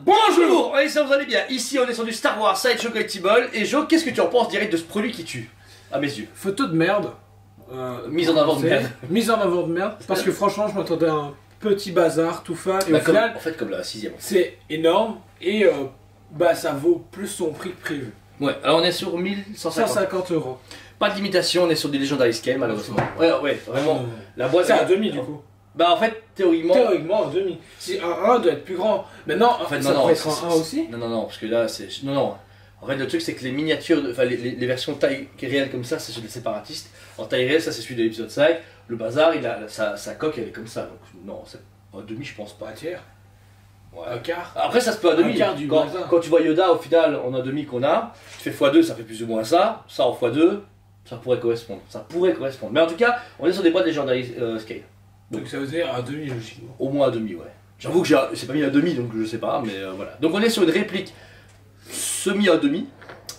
Bonjour. Et ça vous allez bien. Ici on est sur du Star Wars Sideshow Collectible. Et Jo, qu'est-ce que tu en penses direct de ce produit qui tue? À mes yeux. Photo de merde. Mise en avant de merde. Mise en avant de merde. Parce que franchement, je m'attendais à un petit bazar tout fin. Et Bah, au final, en fait, comme la 6ème. c'est énorme. Et bah, ça vaut plus son prix que prévu. Ouais, alors on est sur 1150. 150 €. Pas de limitation, on est sur des Legendary Scale malheureusement. Ouais, vraiment. La boîte. C'est à demi du coup. Bah en fait, théoriquement. Théoriquement, à demi. Si un 1 doit être plus grand. Maintenant, En fait, ça non, pourrait être un 1 aussi. Non, parce que là, c'est. Non. En fait, le truc, c'est que les miniatures, enfin, les versions taille réelle comme ça, c'est sur les séparatistes. En taille réelle, ça, c'est celui de l'épisode 5. Le bazar, il a sa coque, elle est comme ça. Donc, non, c'est un demi, je pense pas. Un tiers. Ouais. Un quart. Après, ça se peut à demi. Un quart du bazar. Quand tu vois Yoda, au final, on a demi qu'on a. Tu fais x2, ça fait plus ou moins ça. Ça en x2, ça pourrait correspondre. Mais en tout cas, on est sur des boîtes Legendary Scale. Donc ça veut dire un demi logiquement. Au moins à demi, ouais. J'avoue que j'ai pas mis à demi, donc je sais pas, mais voilà. Donc on est sur une réplique semi à demi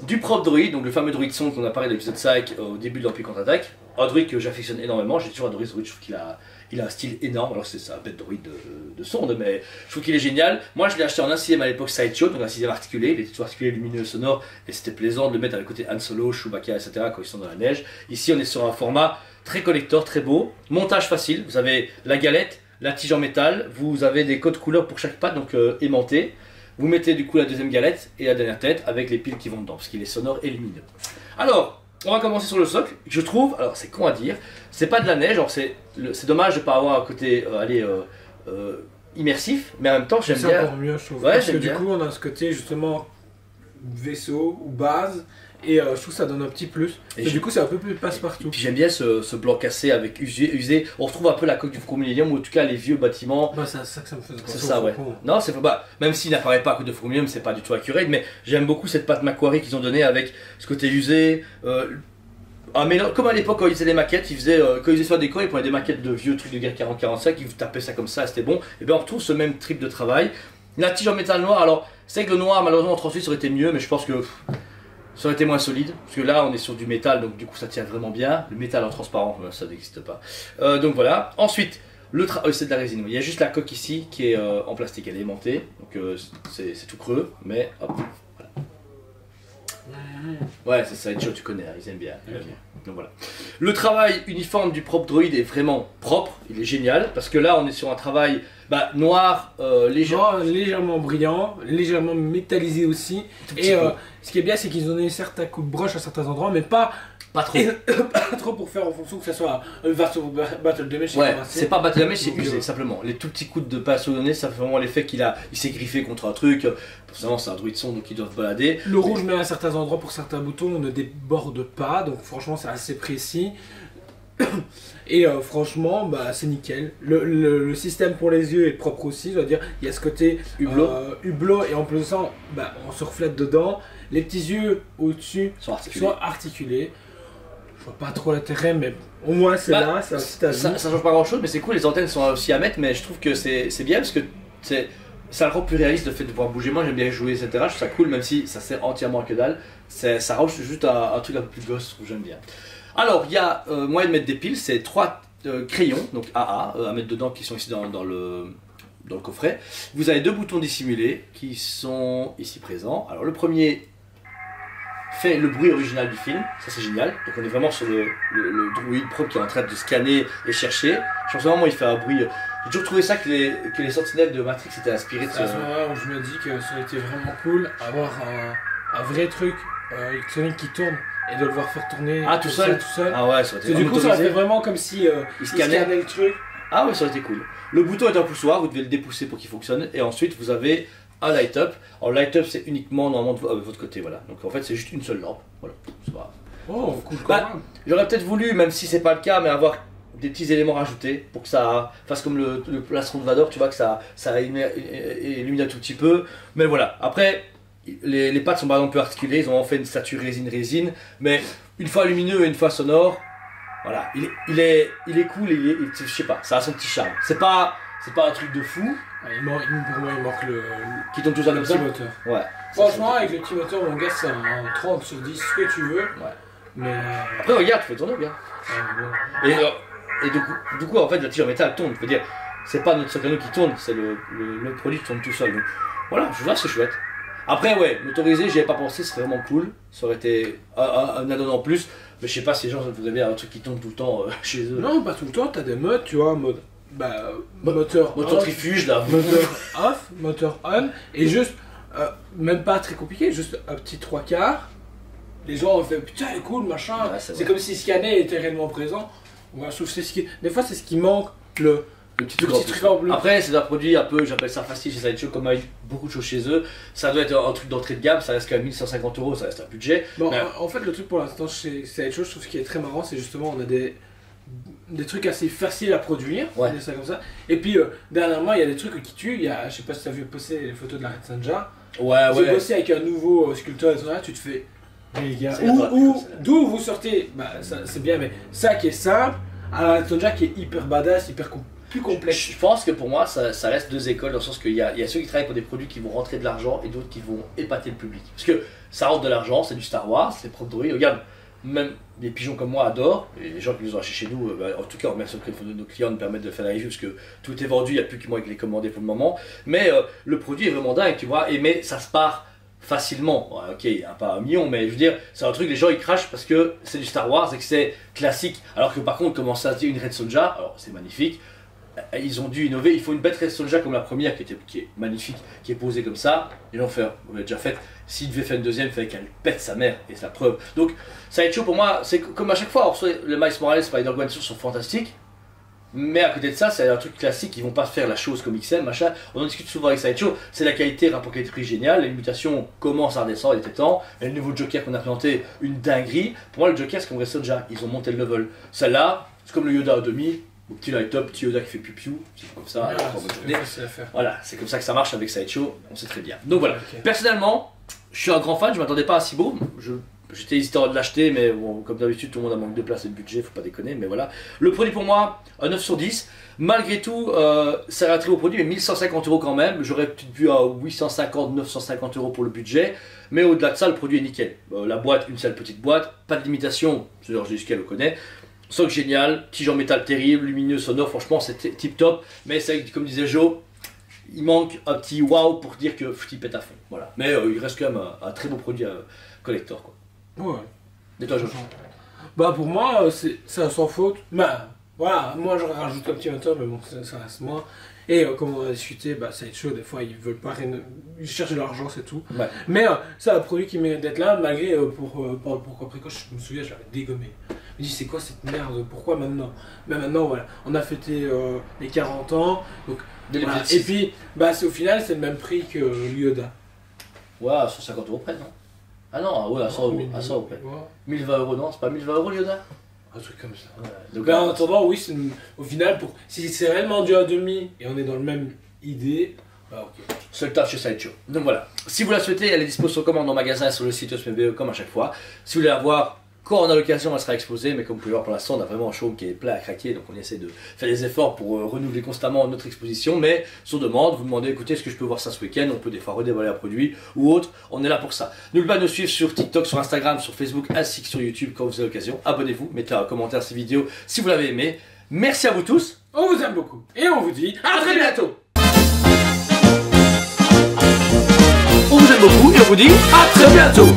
du propre droïde, donc le fameux droïde son qu'on a parlé de l'épisode 5 au début de l'Empire contre-attaque. Un droïde que j'affectionne énormément, j'ai toujours adoré ce droïde, je trouve qu'il a un style énorme. Alors c'est un bête droïde de sonde, mais je trouve qu'il est génial. Moi je l'ai acheté en 1/6 à l'époque Sideshow, donc un 6ème articulé, il était tout articulé, lumineux, sonore, et c'était plaisant de le mettre à côté Han Solo, Chewbacca, etc. quand ils sont dans la neige. Ici on est sur un format très collector, très beau, montage facile, vous avez la galette, la tige en métal, vous avez des codes couleurs pour chaque patte, donc aimanté. Vous mettez du coup la deuxième galette et la dernière tête avec les piles qui vont dedans, parce qu'il est sonore et lumineux. Alors, on va commencer sur le socle. Je trouve, alors c'est con à dire, c'est pas de la neige, c'est dommage de pas avoir un côté immersif, mais en même temps j'aime bien. C'est encore mieux, je trouve. Ouais, parce que j'aime du bien. coup, on a ce côté justement vaisseau ou base. Et je trouve que ça donne un petit plus. Et du coup, c'est un peu plus passe-partout. Puis j'aime bien ce blanc cassé avec usé. On retrouve un peu la coque du Faucon Millenium, ou en tout cas les vieux bâtiments. Bah, c'est ça que ça me fait. C'est ça, ouais. Non, c'est pas. Même s'il n'apparaît pas à côté de Faucon Millenium, c'est pas du tout accurate, mais j'aime beaucoup cette pâte Macquarie qu'ils ont donnée avec ce côté usé. Comme à l'époque quand ils faisaient des maquettes, quand ils faisaient sur des décors, ils prenaient des maquettes de vieux trucs de guerre 40-45, ils tapaient ça comme ça, c'était bon. Et bien on retrouve ce même trip de travail. La tige en métal noir, alors c'est que le noir malheureusement en translucide ça aurait été mieux, mais je pense que ça aurait été moins solide, parce que là on est sur du métal, donc du coup ça tient vraiment bien. Le métal en transparent, ça n'existe pas. Donc voilà. Ensuite, c'est de la résine. Il y a juste la coque ici qui est en plastique, elle est aimantée, donc c'est tout creux, mais hop, voilà. Ouais, c'est ça, tu connais, ils aiment bien. Okay. Donc voilà. Le travail uniforme du propre droïde est vraiment propre, il est génial, parce que là on est sur un travail noir, légèrement brillant, légèrement métallisé aussi. Et ce qui est bien, c'est qu'ils ont donné certains coups de broche à certains endroits, mais pas trop. Pas trop pour faire en fonction que ça soit un battle damage. Ouais, c'est pas battle damage, c'est usé simplement. Les tout petits coups de pinceau donnés, ça fait vraiment l'effet il s'est griffé contre un truc. Forcément, c'est un droïde son, donc ils doivent balader. Le rouge, mais à certains endroits, pour certains boutons, ne déborde pas, donc franchement, c'est assez précis. Et franchement, c'est nickel. Le système pour les yeux est propre aussi, je veux dire, il y a ce côté hublot, et en plus de ça, on se reflète dedans. Les petits yeux au-dessus sont articulés. Je vois pas trop l'intérêt, mais au moins c'est là, c'est un petit avis. Ça change pas grand chose, mais c'est cool, les antennes sont aussi à mettre, mais je trouve que c'est bien parce que ça le rend plus réaliste le fait de pouvoir bouger. Moi j'aime bien jouer, etc. Je trouve ça cool, même si ça sert entièrement à que dalle. Ça rajoute juste un truc un peu plus gosse, je trouve, j'aime bien. Alors il y a moyen de mettre des piles, c'est 3 crayons, donc AA, à mettre dedans, qui sont ici dans le coffret. Vous avez 2 boutons dissimulés qui sont ici présents. Alors le premier fait le bruit original du film, ça c'est génial. Donc on est vraiment sur le droïde propre qui est en train de scanner et chercher. Je pense vraiment il fait un bruit. J'ai toujours trouvé ça que les sentinelles de Matrix étaient inspirées de ce. C'est à ce moment-là où je me dis que ça aurait été vraiment cool avoir un vrai truc électronique qui tourne et de le voir faire tourner tout seul. Ah ouais, ça aurait été du coup ça aurait fait vraiment comme si il scannait le truc. Ah ouais, ça aurait été cool. Le bouton est un poussoir, vous devez le dépousser pour qu'il fonctionne, et ensuite vous avez un light up. Alors light up c'est uniquement normalement de votre côté, voilà. Donc en fait c'est juste une seule lampe, voilà. C'est pas... Oh cool quand même. J'aurais peut-être voulu, même si c'est pas le cas, mais avoir des petits éléments rajoutés pour que ça fasse comme le plastron de Vador, tu vois, que ça illumine un tout petit peu. Mais voilà, après les pattes sont par exemple peu articulées, ils ont fait une statue résine, mais une fois lumineux et une fois sonore, voilà, il est cool, je sais pas, ça a son petit charme. C'est pas un truc de fou. Pour moi il manque le qui tombe tous à le petit moteur. Ouais. Franchement avec le petit moteur mon gars c'est un 30 sur 10 ce que tu veux. Ouais. Mais après regarde, tu fais tourner, regarde. Et du coup en fait la tige en métal tourne, je veux dire. c'est pas notre sac à nous qui tourne, c'est le produit qui tourne tout seul. Donc voilà, je vois, c'est chouette. Après, ouais, motorisé, j'y avais pas pensé, c'est vraiment cool. Ça aurait été un add-on en plus. Mais je sais pas si les gens vous avez un truc qui tourne tout le temps chez eux. Non, pas tout le temps, t'as des modes, tu vois, moteur trifuge là. Moteur off, moteur on, et juste, même pas très compliqué, juste un petit 3/4. Les gens ont fait putain, elle est cool, machin. Ouais, c'est comme si scanner était réellement présent. Ouais, je trouve que c'est des fois, c'est ce qui manque, le petit truc en bleu. Après, c'est un produit un peu, j'appelle ça facile chez Sideshow, comme avec beaucoup de choses chez eux. Ça doit être un truc d'entrée de gamme, ça reste quand même 1150 €, ça reste un budget. Bon, en fait, le truc pour l'instant chez Sideshow, je trouve ce qui est très marrant, c'est justement, on a des trucs assez faciles à produire, des ça comme ça. Et puis, dernièrement, il y a des trucs qui tuent. Il y a, je sais pas si tu as vu poster les photos de la Red Sonja. J'ai bossé avec un nouveau sculpteur et tout ça, tu te fais. Les gars, d'où vous sortez, bah c'est bien, mais ça qui est simple, à la Red Sonja qui est hyper badass, plus complexe. Je pense que pour moi, ça reste deux écoles, dans le sens qu'il y a ceux qui travaillent pour des produits qui vont rentrer de l'argent et d'autres qui vont épater le public. Parce que ça rentre de l'argent, c'est du Star Wars, c'est propre droïde. Regarde, même des pigeons comme moi adorent, et les gens qui nous ont achetés chez nous, en tout cas on remercie nos clients de nous permettre de faire la review, parce que tout est vendu, il n'y a plus que moi qui les commander pour le moment. Mais le produit est vraiment dingue, tu vois, mais ça se part facilement. Ouais, ok, il n'y a pas 1 million, mais je veux dire, c'est un truc, les gens ils crachent parce que c'est du Star Wars et que c'est classique. Alors que par contre, commencer à dire une Red Sonja, alors c'est magnifique, ils ont dû innover. Il faut une bête Red Sonja comme la première qui est magnifique, qui est posée comme ça. Ils l'ont fait, on l'a déjà fait. S'il devait faire une deuxième, il fallait qu'elle pète sa mère, et c'est la preuve. Donc, ça va être chaud pour moi. C'est comme à chaque fois, les Miles Morales, Spider-Gwen sont fantastiques. Mais à côté de ça, c'est un truc classique, ils vont pas faire la chose comme XM, machin. On en discute souvent avec Sideshow, c'est la qualité, rapport qualité-prix génial, les mutations commencent à redescendre, il était temps. Et le nouveau Joker qu'on a présenté, une dinguerie. Pour moi, le Joker, c'est comme Red Sonja, ils ont monté le level. Celle-là, c'est comme le Yoda à demi, au petit light up, petit Yoda qui fait piou-piou, c'est comme ça. Voilà, c'est comme ça que ça marche avec Sideshow, on sait très bien. Donc voilà, personnellement, je suis un grand fan, je m'attendais pas à si beau. J'étais hésitant de l'acheter, mais bon, comme d'habitude, tout le monde a manque de place et de budget, faut pas déconner, mais voilà. Le produit pour moi, un 9 sur 10. Malgré tout, ça a un très beau produit, mais 1150 € quand même. J'aurais peut-être vu à 850, 950 € pour le budget. Mais au-delà de ça, le produit est nickel. La boîte, une seule petite boîte, pas de limitation, c'est-à-dire jusqu'à le connaît. Soc génial, tige en métal terrible, lumineux, sonore, franchement c'est tip top. Mais c'est comme disait Joe, il manque un petit wow pour dire que il pète à fond. Voilà. Mais il reste quand même un très beau produit collector, quoi. Ouais. Et toi, Joe? Bah pour moi, c'est sans faute. Bah voilà, moi j'aurais rajouté un petit moteur, mais bon, ça reste moi. Et comme on a discuté, bah ça va être chaud, des fois ils veulent pas rien, ils cherchent de l'argent, c'est tout. Ouais. Mais c'est un produit qui mérite d'être là, malgré pourquoi précoce, je me souviens, je l'avais dégommé. Je me dis c'est quoi cette merde, pourquoi maintenant? Mais maintenant voilà, on a fêté les 40 ans, donc voilà. Et puis bah au final c'est le même prix que Yoda. Ouais, à 150 € près, non? Ah non, ouais, à 100 €, à 100 € près. 1020 €, non? C'est pas 1020 € Yoda? Un truc comme ça. Ouais. Donc en attendant, oui, au final, si c'est réellement du 1,5 et on est dans le même idée, bah ok. C'est le taf chez Sideshow. Donc voilà. Si vous la souhaitez, elle est disponible sur commande en magasin sur le site OSMBE comme à chaque fois. Si vous voulez la voir, quand on a l'occasion, elle sera exposée, mais comme vous pouvez voir pour l'instant, on a vraiment un showroom qui est plein à craquer, donc on essaie de faire des efforts pour renouveler constamment notre exposition, mais sur demande, vous demandez, écoutez, est-ce que je peux voir ça ce week-end? On peut des fois redévoiler un produit ou autre, on est là pour ça. N'oubliez pas de nous suivre sur TikTok, sur Instagram, sur Facebook, ainsi que sur YouTube quand vous avez l'occasion. Abonnez-vous, mettez un commentaire à cette vidéo si vous l'avez aimé. Merci à vous tous, on vous aime beaucoup, et on vous dit à très bientôt. On vous aime beaucoup et on vous dit à très bientôt.